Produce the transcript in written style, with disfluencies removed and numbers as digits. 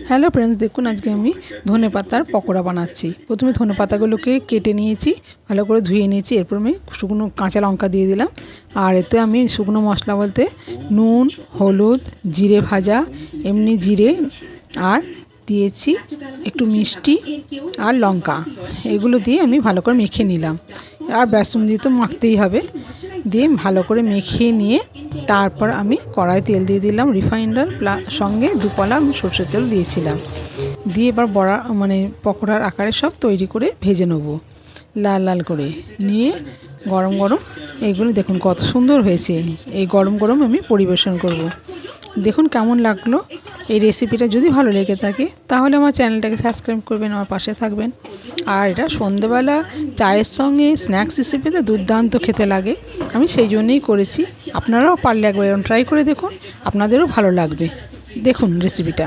Hello friends, দেখুন আজকে আমি ধনেপাতার পকোড়া বানাচ্ছি। প্রথমে ধনেপাতাগুলোকে কেটে নিয়েছি, ভালো করে ধুয়ে নিয়েছি। এরপর আমি শুকনো কাঁচা লঙ্কা দিয়ে দিলাম। আর এতে আমি শুকনো মশলা বলতে নুন, হলুদ, জিরে ভাজা, এমনি জিরে, আর দিয়েছি একটু মিষ্টি আর লঙ্কা। এগুলো দিয়ে আমি ভালো করে মেখে নিলাম। আর বেসন দিয়ে তো মাখতেই হবে। দিয়ে ভালো করে মেখে নিয়ে তারপর আমি কড়াই তেল দিয়ে দিলাম রিফাইন্ড অয়েল, সঙ্গে 2 কলা আমি সরষের তেল দিয়েছিলাম। দিয়ে এবার বড়া পকোড়ার আকারে সব তৈরি করে ভেজে নেব লাল লাল করে। নিয়ে গরম গরম এইগুলো দেখুন কত সুন্দর হয়েছে। এই গরম গরম আমি পরিবেশন করব। দেখুন কেমন লাগলো। এই রেসিপিটা যদি ভালো লেগে থাকে তাহলে আমার চ্যানেলটাকে সাবস্ক্রাইব করবেন, আমার পাশে থাকবেন। আর এটা সন্ধ্যেবেলা চায়ের সঙ্গে স্ন্যাক্স হিসেবে তো দুর্দান্ত খেতে লাগে। আমি সেই জন্যই করেছি। আপনারাও পারলে একবার এরকম ট্রাই করে দেখুন, আপনাদেরও ভালো লাগবে। দেখুন রেসিপিটা।